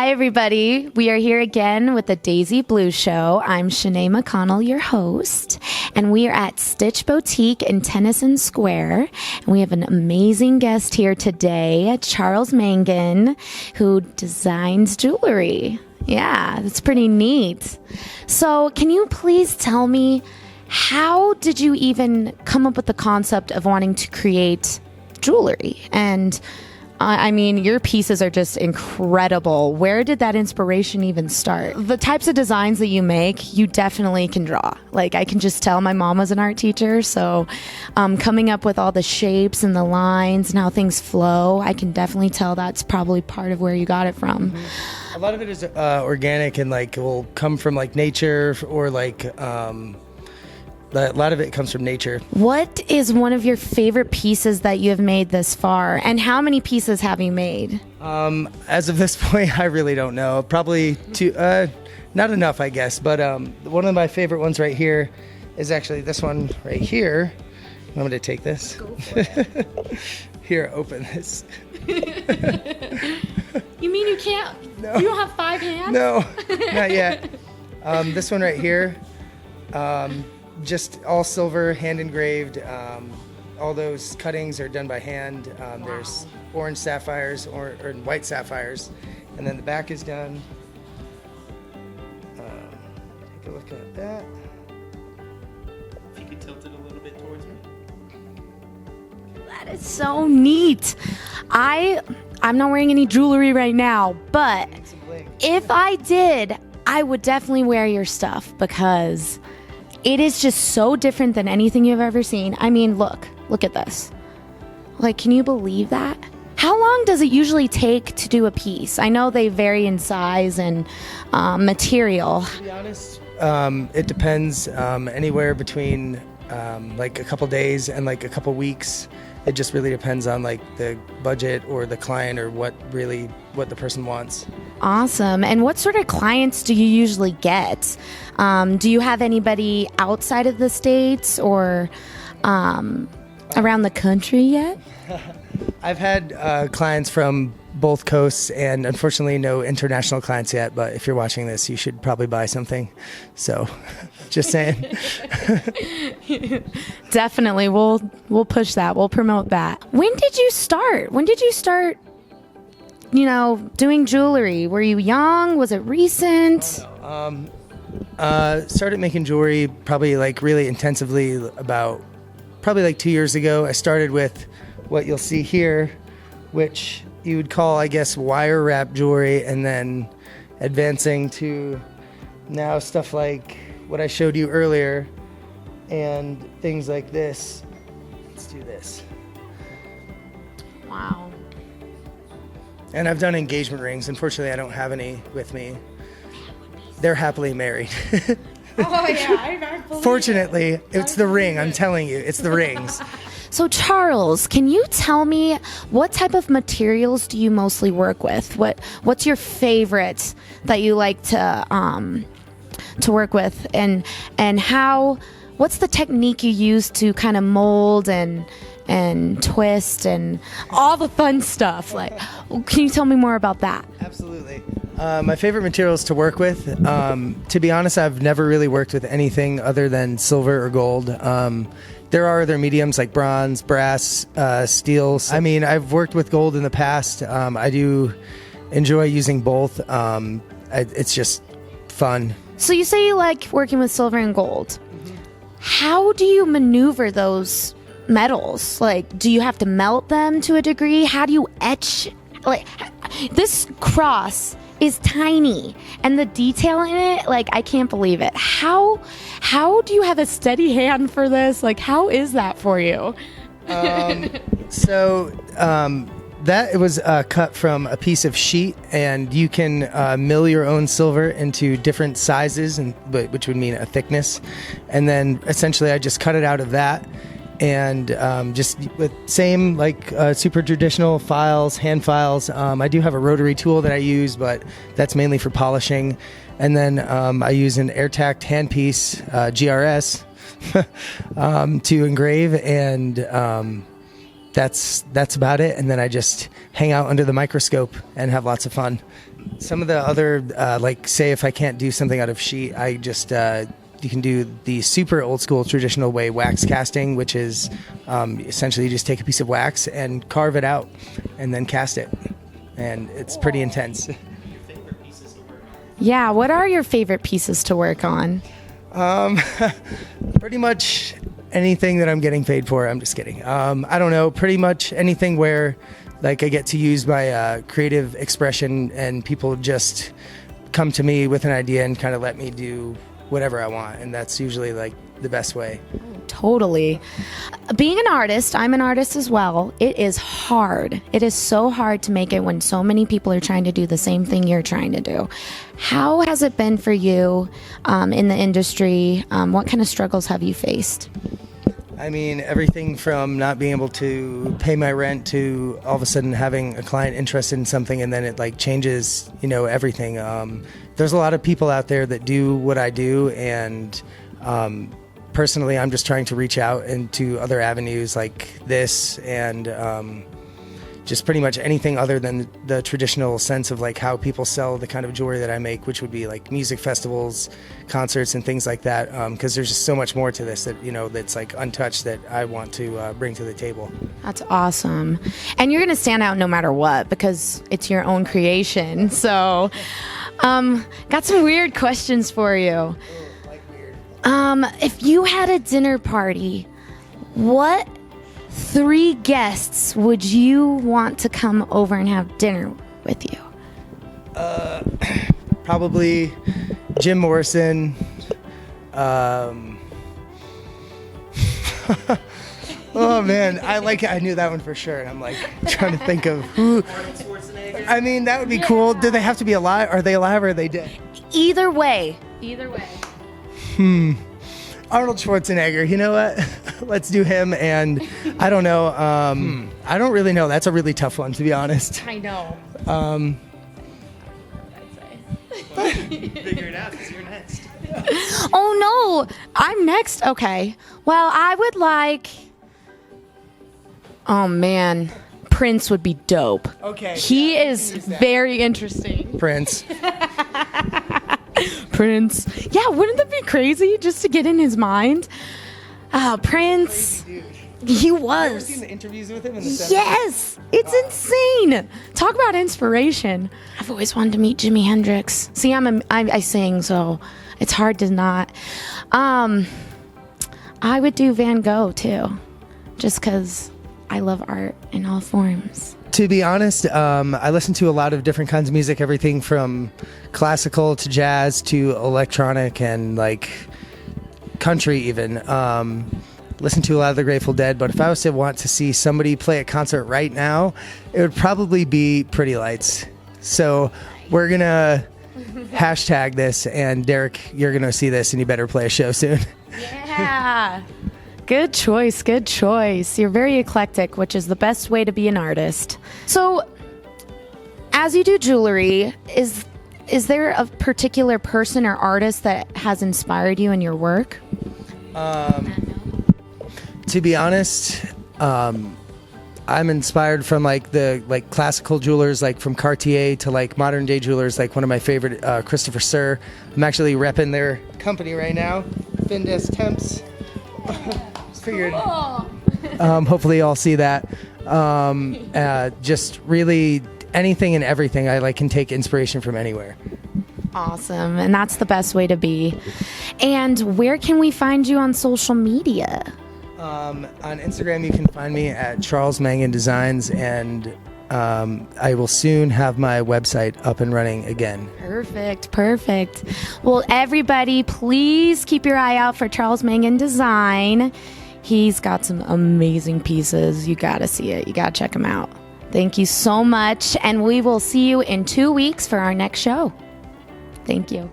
Hi, everybody. We are here again with the Daisy Blue Show. I'm Chenay McConnell, your host, and we are at Stitch Boutique in Tennyson Square. And we have an amazing guest here today, Charles Mangan, who designs jewelry. Yeah, that's pretty neat. So can you please tell me, how did you even come up with the concept of wanting to create jewelry? And I mean, your pieces are just incredible. Where did that inspiration even start? The types of designs that you make, you definitely can draw. Like, I can just tell my mom was an art teacher, so coming up with all the shapes and the lines and how things flow, I can definitely tell that's probably part of where you got it from. A lot of it is organic and like will come from like nature or like a lot of it comes from nature. What is one of your favorite pieces that you have made this far, and how many pieces have you made? As of this point, I really don't know. Probably not enough, I guess. But one of my favorite ones right here is actually this one right here. I'm going to take this. Go for it. Here, open this. You mean you can't? No. You don't have 5 hands? No, not yet. This one right here. Just all silver, hand engraved. All those cuttings are done by hand. Wow. There's orange sapphires or white sapphires, and then the back is done. Take a look at that. If you could tilt it a little bit towards me. That is so neat. I'm not wearing any jewelry right now, but if I did, I would definitely wear your stuff because it is just so different than anything you've ever seen. I mean, look at this. Like, can you believe that? How long does it usually take to do a piece? I know they vary in size and material. To be honest, it depends. Anywhere between like a couple days and like a couple weeks. It just really depends on like the budget or the client or what the person wants. Awesome. And what sort of clients do you usually get? Do you have anybody outside of the States or around the country yet? I've had clients from both coasts and unfortunately no international clients yet, but if you're watching this, you should probably buy something. So just saying. Definitely. We'll push that. We'll promote that. When did you start? Doing jewelry? Were you young? Was it recent? Started making jewelry probably like really intensively about probably like 2 years ago. I started with what you'll see here, which you would call, I guess, wire wrap jewelry, and then advancing to now stuff like what I showed you earlier and things like this. Let's do this. Wow. And I've done engagement rings. Unfortunately, I don't have any with me. They're happily married. Oh, yeah. I believe Fortunately, it's the ring. I'm telling you, it's the rings. So, Charles, can you tell me what type of materials do you mostly work with? What's your favorite that you like to work with, and what's the technique you use to kind of mold and twist and all the fun stuff? Like, can you tell me more about that? Absolutely. My favorite materials to work with, to be honest, I've never really worked with anything other than silver or gold. There are other mediums like bronze, brass, steel. I mean, I've worked with gold in the past. I do enjoy using both. It's just fun. So you say you like working with silver and gold. Mm-hmm. How do you maneuver those metals? Like, do you have to melt them to a degree? How do you etch? Like, this cross is tiny, and the detail in it, like, I can't believe it. How do you have a steady hand for this? Like, how is that for you? That was cut from a piece of sheet, and you can mill your own silver into different sizes, which would mean a thickness. And then essentially I just cut it out of that, and just with same like super traditional files, hand files. I do have a rotary tool that I use, but that's mainly for polishing. And then I use an air-tacked handpiece, GRS, to engrave, and that's about it. And then I just hang out under the microscope and have lots of fun. Some of the other, like say if I can't do something out of sheet, I just, you can do the super old school traditional way wax casting, which is essentially you just take a piece of wax and carve it out and then cast it. And it's pretty intense. Your favorite pieces to work on? Yeah, what are your favorite pieces to work on? Pretty much anything that I'm getting paid for. I'm just kidding. I don't know. Pretty much anything where like I get to use my creative expression and people just come to me with an idea and kind of let me do whatever I want. And that's usually like the best way. Totally. Being an artist, I'm an artist as well. It is hard. It is so hard to make it when so many people are trying to do the same thing you're trying to do. How has it been for you in the industry? What kind of struggles have you faced? I mean, everything from not being able to pay my rent to all of a sudden having a client interested in something and then it like changes, everything. There's a lot of people out there that do what I do, and personally, I'm just trying to reach out into other avenues like this and just pretty much anything other than the traditional sense of like how people sell the kind of jewelry that I make, which would be like music festivals, concerts, and things like that. Because there's just so much more to this that, that's like untouched that I want to bring to the table. That's awesome. And you're going to stand out no matter what because it's your own creation. So, got some weird questions for you. If you had a dinner party, what 3 guests would you want to come over and have dinner with you? Probably Jim Morrison. Oh man, I knew that one for sure, and I'm like trying to think of who. Arnold Schwarzenegger? I mean, that would be cool. Do they have to be alive? Are they alive or are they dead? Either way. Arnold Schwarzenegger. You know what? Let's do him. And I don't know. I don't really know. That's a really tough one, to be honest. I know. Figure it out because you're next. Oh no, I'm next. Okay. Well, I would like. Oh man, Prince would be dope. Okay. He is very interesting. Prince. Prince. Yeah, wouldn't that be crazy just to get in his mind? Prince. He was. Have you ever seen the interviews with him in the 70s? Yes, it's insane. Talk about inspiration. I've always wanted to meet Jimi Hendrix. See, I sing, so it's hard to not. I would do Van Gogh too, just because I love art in all forms. To be honest, I listen to a lot of different kinds of music, everything from classical to jazz to electronic and like country even. Listen to a lot of the Grateful Dead, but if I was to want to see somebody play a concert right now, it would probably be Pretty Lights. So we're going to hashtag this, and Derek, you're going to see this and you better play a show soon. Yeah. Good choice. You're very eclectic, which is the best way to be an artist. So, as you do jewelry, is there a particular person or artist that has inspired you in your work? To be honest, I'm inspired from the classical jewelers, like from Cartier to like modern day jewelers. Like one of my favorite, Christopher Sir. I'm actually repping their company right now, Findes Temps. Figured. Hopefully, y'all see that. Just really anything and everything. I can take inspiration from anywhere. Awesome, and that's the best way to be. And where can we find you on social media? On Instagram, you can find me at Charles Mangan Designs, and I will soon have my website up and running again. Perfect. Well, everybody, please keep your eye out for Charles Mangan Design. He's got some amazing pieces. You got to see it. You got to check him out. Thank you so much, and we will see you in 2 weeks for our next show. Thank you.